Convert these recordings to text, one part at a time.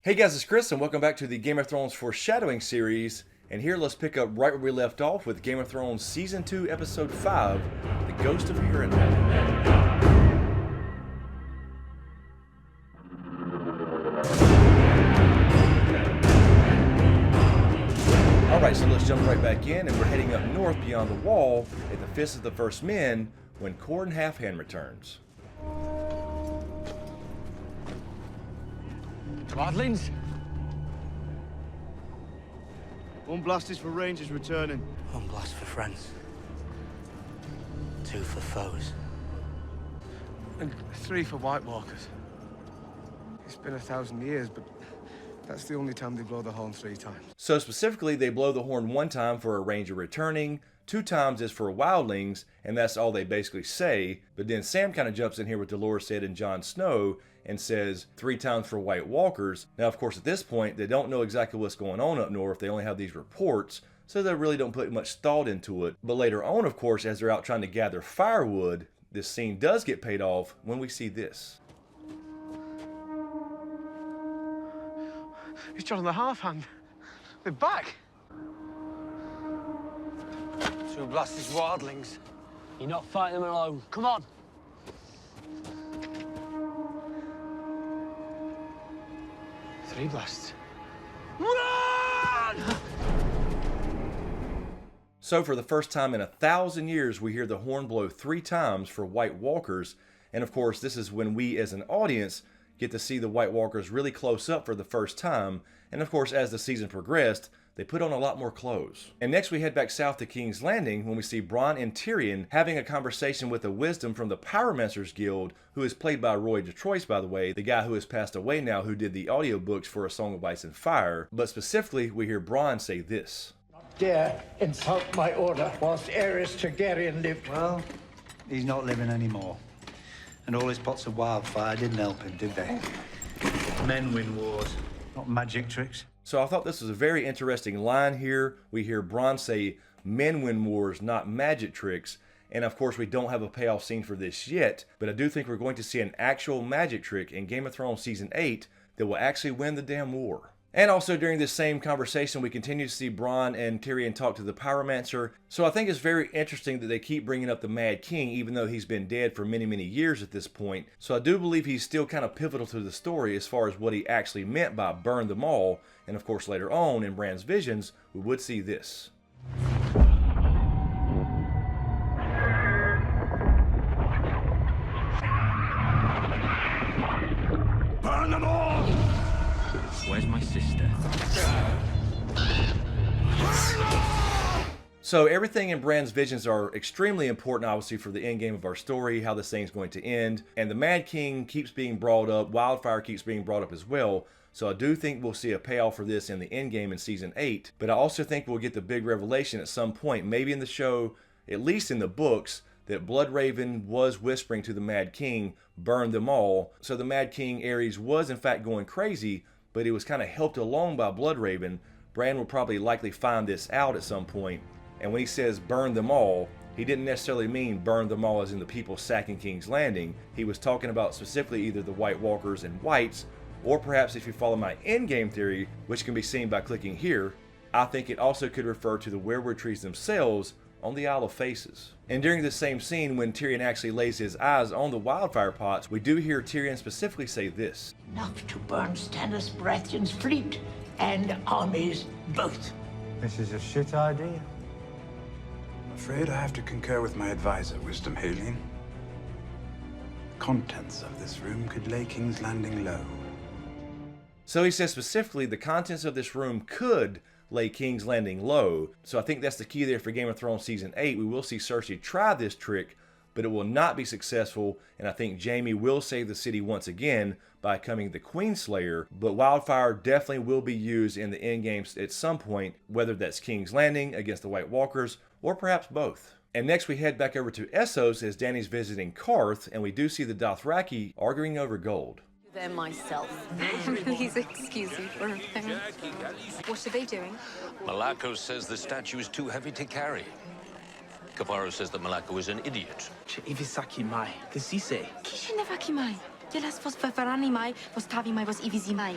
Hey guys, it's Chris and welcome back to the Game of Thrones Foreshadowing series. And here let's pick up right where we left off with Game of Thrones Season 2, Episode 5, The Ghost of Harrenhal. Alright, so let's jump right back in and we're heading up north beyond the wall at the Fist of the First Men when Qhorin Halfhand returns. Wildlings? One blast is for Rangers returning. One blast for friends. Two for foes. And three for White Walkers. It's been 1,000 years, but that's the only time they blow the horn 3 times. So specifically, they blow the horn 1 time for a Ranger returning, 2 times is for wildlings, and that's all they basically say. But then Sam kind of jumps in here with Dolores said and Jon Snow and says 3 times for White Walkers. Now, of course, at this point, they don't know exactly what's going on up north. They only have these reports, so they really don't put much thought into it. But later on, of course, as they're out trying to gather firewood, this scene does get paid off when we see this. It's John the Halfhand. They're back. 2 blasted wildlings. You're not fighting them alone. Come on. Three blasts. Run! So for the first time in 1,000 years, we hear the horn blow 3 times for White Walkers. And of course, this is when we as an audience get to see the White Walkers really close up for the first time. And of course, as the season progressed, they put on a lot more clothes. And next we head back south to King's Landing when we see Bronn and Tyrion having a conversation with a wisdom from the Pyromancers Guild, who is played by Roy Detroit, by the way, the guy who has passed away now who did the audiobooks for A Song of Ice and Fire. But specifically, we hear Bronn say this. Dare insult my order whilst Aerys Targaryen lived. Well, he's not living anymore. And all his pots of wildfire didn't help him, did they? Men win wars, not magic tricks. So I thought this was a very interesting line here. We hear Bronn say, men win wars, not magic tricks. And of course, we don't have a payoff scene for this yet, but I do think we're going to see an actual magic trick in Game of Thrones Season 8 that will actually win the damn war. And also during this same conversation, we continue to see Bronn and Tyrion talk to the Pyromancer. So I think it's very interesting that they keep bringing up the Mad King, even though he's been dead for many, many years at this point. So I do believe he's still kind of pivotal to the story as far as what he actually meant by burn them all. And of course, later on in Bran's visions, we would see this. Burn them all! Where's my sister? So everything in Bran's visions are extremely important, obviously, for the end game of our story, how this thing's going to end. And the Mad King keeps being brought up, Wildfire keeps being brought up as well. So I do think we'll see a payoff for this in the end game in Season 8. But I also think we'll get the big revelation at some point, maybe in the show, at least in the books, that Bloodraven was whispering to the Mad King, burn them all. So the Mad King, Aerys, was in fact going crazy, but he was kind of helped along by Bloodraven. Bran will probably likely find this out at some point. And when he says burn them all, he didn't necessarily mean burn them all as in the people sacking King's Landing. He was talking about specifically either the White Walkers and Whites, or perhaps if you follow my endgame theory, which can be seen by clicking here, I think it also could refer to the werewood trees themselves on the Isle of Faces. And during this same scene, when Tyrion actually lays his eyes on the wildfire pots, we do hear Tyrion specifically say this. Enough to burn Stannis Baratheon's fleet and armies both. This is a shit idea. I'm afraid I have to concur with my advisor, Wisdom Haleen. The contents of this room could lay King's Landing low. So he says specifically the contents of this room could lay King's Landing low. So I think that's the key there for Game of Thrones Season 8. We will see Cersei try this trick, but it will not be successful. And I think Jaime will save the city once again by becoming the Queenslayer. But Wildfire definitely will be used in the endgames at some point, whether that's King's Landing against the White Walkers, or perhaps both. And next we head back over to Essos as Dany's visiting Karth, and we do see the Dothraki arguing over gold. Them myself. Please excuse me for a minute. What are they doing? Malako says the statue is too heavy to carry. Caparo says that Malako is an idiot. Ivisaki mai. Kisise. Kishinevaki mai. Jelas vos feferani mai, vos tavi mai vos ivisi mai.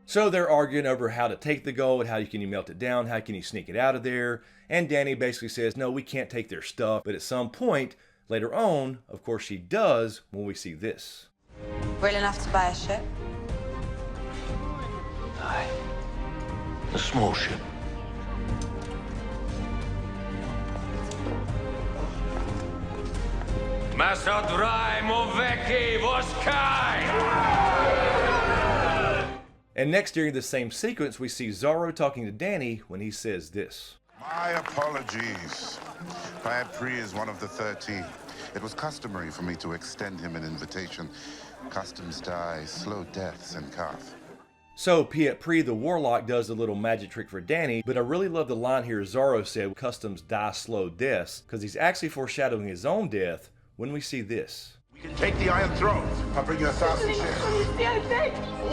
So they're arguing over how to take the gold, how can you melt it down, how can you sneak it out of there, and Dany basically says, no, we can't take their stuff, but at some point, later on, of course she does when we see this. Real enough to buy a ship? Aye. A small ship. And next, during the same sequence, we see Zorro talking to Dany when he says this. My apologies. Pyat Pri is one of the 13. It was customary for me to extend him an invitation. Customs die, slow deaths in Kath. So Pyat Pri the Warlock does a little magic trick for Dany, but I really love the line here Zorro said, customs die slow deaths, because he's actually foreshadowing his own death when we see this. We can take the Iron Throne. I'll bring you 1,000 shares. All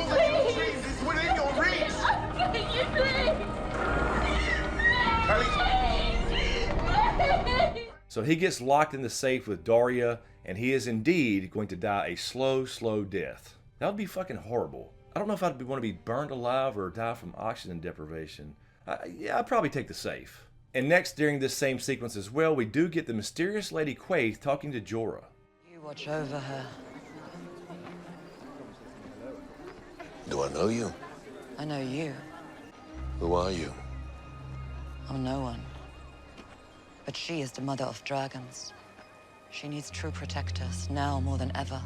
that you dreams is within your reach. I'm begging you, please. So he gets locked in the safe with Daria, and he is indeed going to die a slow, slow death. That would be fucking horrible. I don't know if I'd want to be burned alive or die from oxygen deprivation. Yeah, I'd probably take the safe. And next, during this same sequence as well, we do get the mysterious Lady Quaithe talking to Jorah. You watch over her. Do I know you? I know you. Who are you? I'm no one. But she is the mother of dragons. She needs true protectors, now more than ever.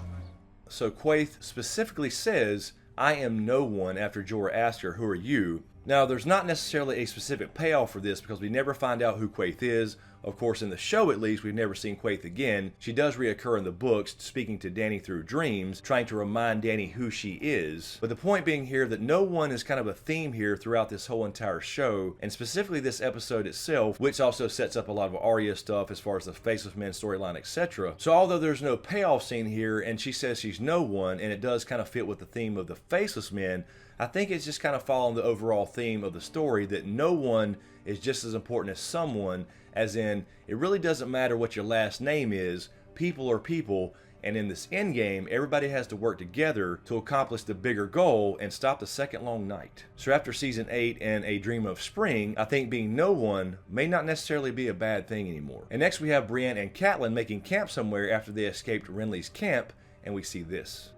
So Quaithe specifically says, I am no one, after Jorah asked her, who are you? Now, there's not necessarily a specific payoff for this because we never find out who Quaithe is. Of course, in the show at least, we've never seen Quaithe again. She does reoccur in the books, speaking to Dany through dreams, trying to remind Dany who she is. But the point being here that no one is kind of a theme here throughout this whole entire show, and specifically this episode itself, which also sets up a lot of Arya stuff as far as the Faceless Men storyline, etc. So although there's no payoff scene here, and she says she's no one, and it does kind of fit with the theme of the Faceless Men, I think it's just kind of following the overall theme of the story that no one is just as important as someone, as in, it really doesn't matter what your last name is, people are people, and in this endgame, everybody has to work together to accomplish the bigger goal and stop the second long night. So after season 8 and A Dream of Spring, I think being no one may not necessarily be a bad thing anymore. And next we have Brienne and Catelyn making camp somewhere after they escaped Renly's camp, and we see this.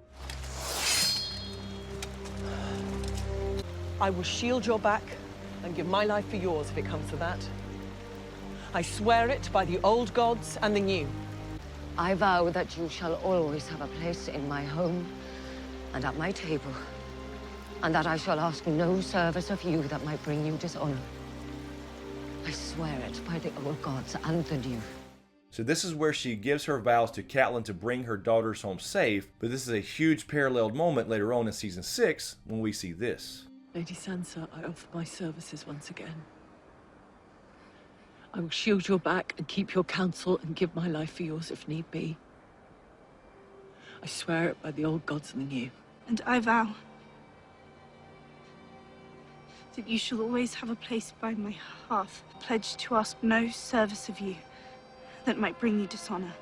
I will shield your back and give my life for yours if it comes to that. I swear it by the old gods and the new. I vow that you shall always have a place in my home and at my table, and that I shall ask no service of you that might bring you dishonor. I swear it by the old gods and the new. So this is where she gives her vows to Catelyn to bring her daughters home safe, but this is a huge paralleled moment later on in season 6 when we see this. Lady Sansa, I offer my services once again. I will shield your back and keep your counsel and give my life for yours if need be. I swear it by the old gods and the new. And I vow that you shall always have a place by my hearth, pledged to ask no service of you that might bring you dishonor.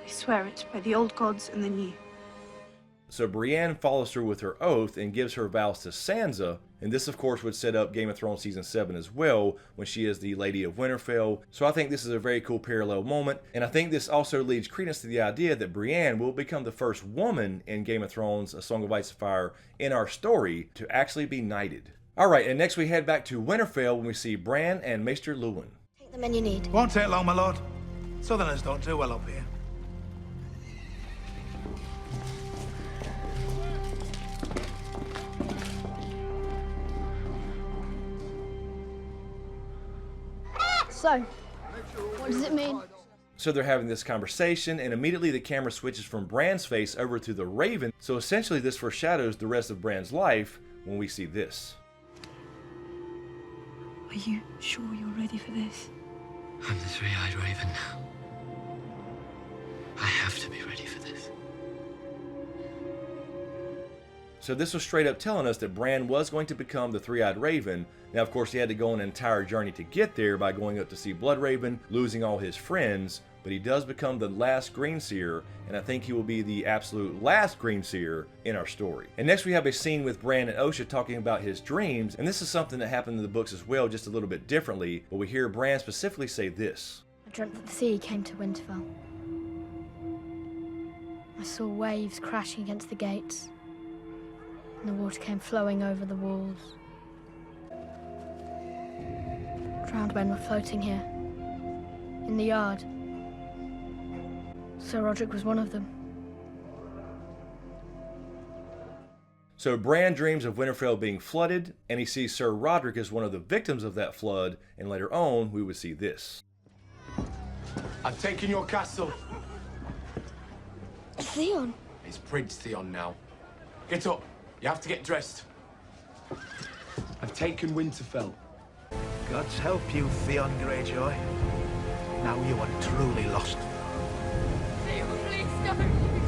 I swear it by the old gods and the new. So Brienne follows through with her oath and gives her vows to Sansa, and this of course would set up Game of Thrones season 7 as well, when she is the Lady of Winterfell. So I think this is a very cool parallel moment, and I think this also leads credence to the idea that Brienne will become the first woman in Game of Thrones, A Song of Ice and Fire, in our story to actually be knighted. Alright, and next we head back to Winterfell when we see Bran and Maester Luwin. Take the men you need. Won't take long, my lord. Southerners don't do well up here. So, what does it mean? So they're having this conversation, and immediately the camera switches from Bran's face over to the Raven. So essentially this foreshadows the rest of Bran's life when we see this. Are you sure you're ready for this? I'm the three-eyed Raven now. I have to be ready for this. So this was straight up telling us that Bran was going to become the three-eyed Raven. Now, of course, he had to go on an entire journey to get there by going up to see Bloodraven, losing all his friends, but he does become the last Green Seer, and I think he will be the absolute last Green Seer in our story. And next we have a scene with Bran and Osha talking about his dreams, and this is something that happened in the books as well, just a little bit differently, but we hear Bran specifically say this. I dreamt that the sea came to Winterfell. I saw waves crashing against the gates, and the water came flowing over the walls. Drowned men were floating here, in the yard. Sir Roderick was one of them. So Bran dreams of Winterfell being flooded, and he sees Sir Roderick as one of the victims of that flood, and later on we would see this. I've taken your castle. Theon. It's Prince Theon now. Get up. You have to get dressed. I've taken Winterfell. God's help you, Theon Greyjoy. Now you are truly lost. Theon, please don't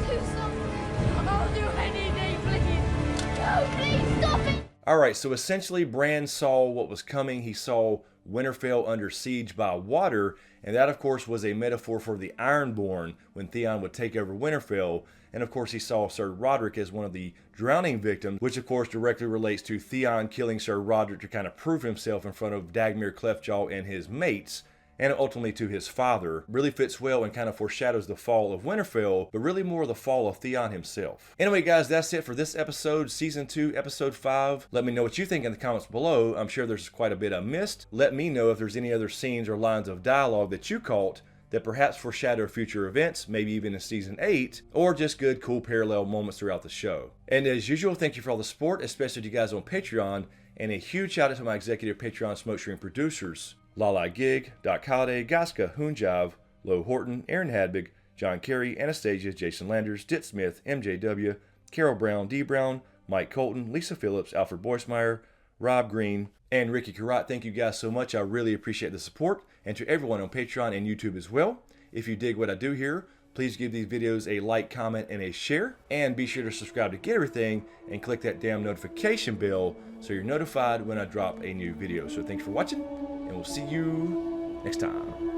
do something. I'll do anything, please. No, please stop it. Alright, so essentially Bran saw what was coming. He saw Winterfell under siege by water, and that of course was a metaphor for the Ironborn when Theon would take over Winterfell. And of course he saw Sir Roderick as one of the drowning victims, which of course directly relates to Theon killing Sir Roderick to kind of prove himself in front of Dagmere Cleftjaw and his mates, and ultimately to his father. Really fits well and kind of foreshadows the fall of Winterfell, but really more the fall of Theon himself. Anyway guys, that's it for this episode, Season 2, Episode 5. Let me know what you think in the comments below. I'm sure there's quite a bit I missed. Let me know if there's any other scenes or lines of dialogue that you caught that perhaps foreshadow future events, maybe even in Season 8, or just good, cool parallel moments throughout the show. And as usual, thank you for all the support, especially to you guys on Patreon, and a huge shout out to my executive Patreon SmokeScreen producers, Lala Gig, Doc Holliday, Gaska, Hoonjive, Lo Horton, Aaron Hadbig, John Carey, Anastasia, Jason Landers, Dit Smith, MJW, Carol Brown, D Brown, Mike Colton, Lisa Phillips, Alfred Boycemeyer, Rob Green, and Ricky Carrot. Thank you guys so much. I really appreciate the support. And to everyone on Patreon and YouTube as well. If you dig what I do here, please give these videos a like, comment, and a share. And be sure to subscribe to get everything and click that damn notification bell so you're notified when I drop a new video. So thanks for watching, and we'll see you next time.